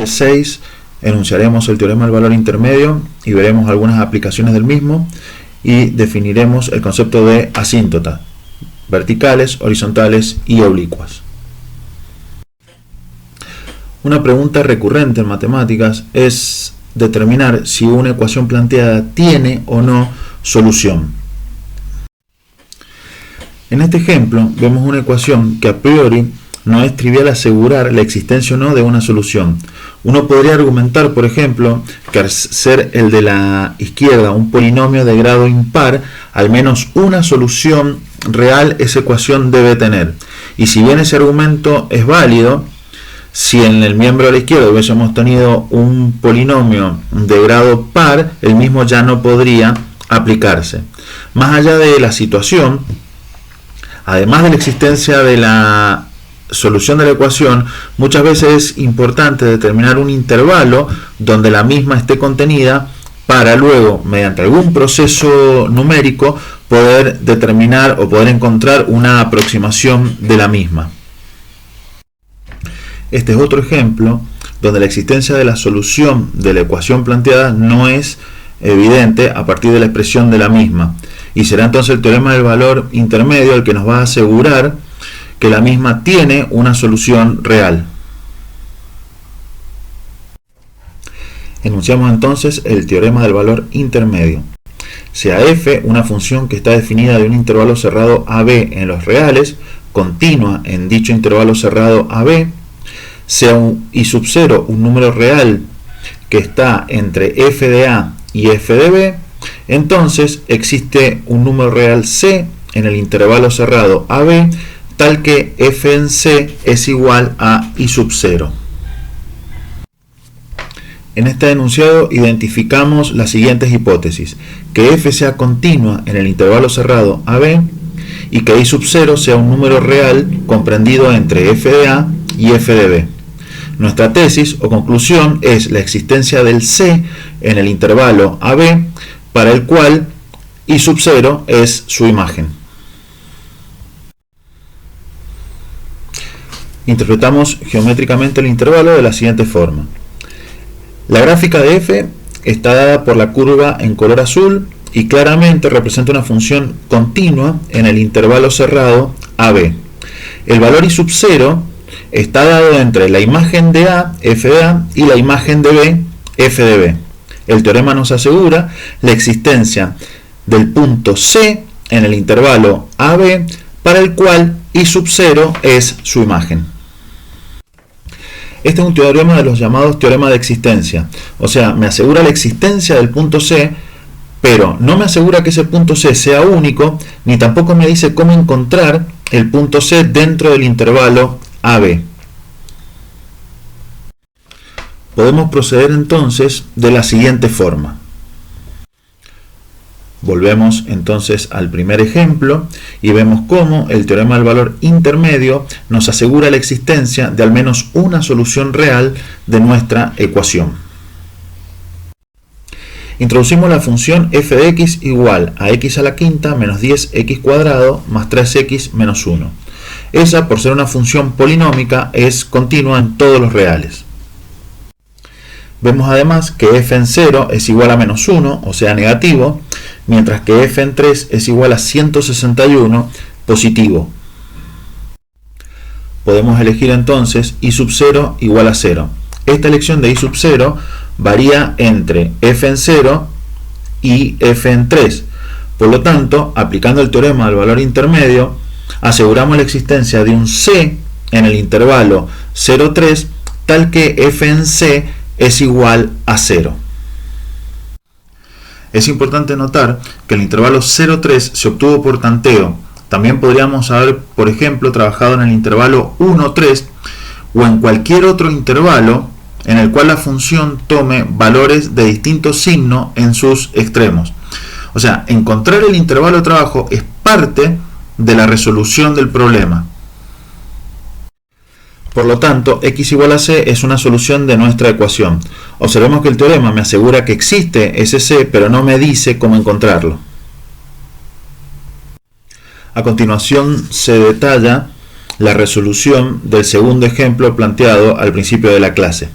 6 enunciaremos el teorema del valor intermedio y veremos algunas aplicaciones del mismo y definiremos el concepto de asíntotas, verticales, horizontales y oblicuas. Una pregunta recurrente en matemáticas es determinar si una ecuación planteada tiene o no solución. En este ejemplo vemos una ecuación que a priori no es trivial asegurar la existencia o no de una solución. Uno podría argumentar, por ejemplo, que al ser el de la izquierda un polinomio de grado impar, al menos una solución real esa ecuación debe tener. Y si bien ese argumento es válido, si en el miembro de la izquierda hubiésemos tenido un polinomio de grado par, el mismo ya no podría aplicarse. Más allá de la situación, además de la existencia de la solución de la ecuación, muchas veces es importante determinar un intervalo donde la misma esté contenida para luego, mediante algún proceso numérico, poder determinar o poder encontrar una aproximación de la misma. Este es otro ejemplo donde la existencia de la solución de la ecuación planteada no es evidente a partir de la expresión de la misma, y será entonces el teorema del valor intermedio el que nos va a asegurar que la misma tiene una solución real. Enunciamos entonces el teorema del valor intermedio. Sea f una función que está definida de un intervalo cerrado AB en los reales, continua en dicho intervalo cerrado AB, sea y sub 0 un número real que está entre f de A y f de B, entonces existe un número real C en el intervalo cerrado AB, tal que f en C es igual a I sub 0. En este enunciado identificamos las siguientes hipótesis: que f sea continua en el intervalo cerrado AB y que I sub 0 sea un número real comprendido entre f de A y f de B. Nuestra tesis o conclusión es la existencia del C en el intervalo AB, para el cual I sub 0 es su imagen. Interpretamos geométricamente el intervalo de la siguiente forma. La gráfica de f está dada por la curva en color azul y claramente representa una función continua en el intervalo cerrado AB. El valor I sub 0 está dado entre la imagen de A, f de A, y la imagen de B, f de B. El teorema nos asegura la existencia del punto C en el intervalo AB, para el cual I sub 0 es su imagen. Este es un teorema de los llamados teorema de existencia, o sea, me asegura la existencia del punto C, pero no me asegura que ese punto C sea único, ni tampoco me dice cómo encontrar el punto C dentro del intervalo AB. Podemos proceder entonces de la siguiente forma. Volvemos entonces al primer ejemplo y vemos cómo el teorema del valor intermedio nos asegura la existencia de al menos una solución real de nuestra ecuación. Introducimos la función f de x igual a x a la quinta menos 10x cuadrado más 3x menos 1. Esa, por ser una función polinómica, es continua en todos los reales. Vemos además que f en 0 es igual a menos 1, o sea negativo, mientras que f en 3 es igual a 161, positivo. Podemos elegir entonces I sub 0 igual a 0. Esta elección de I sub 0 varía entre f en 0 y f en 3. Por lo tanto, aplicando el teorema del valor intermedio, aseguramos la existencia de un C en el intervalo 0,3, tal que f en C es igual a 0. Es importante notar que el intervalo 0,3 se obtuvo por tanteo. También podríamos haber, por ejemplo, trabajado en el intervalo 1,3 o en cualquier otro intervalo en el cual la función tome valores de distinto signo en sus extremos. O sea, encontrar el intervalo de trabajo es parte de la resolución del problema. Por lo tanto, x igual a c es una solución de nuestra ecuación. Observemos que el teorema me asegura que existe ese c, pero no me dice cómo encontrarlo. A continuación se detalla la resolución del segundo ejemplo planteado al principio de la clase.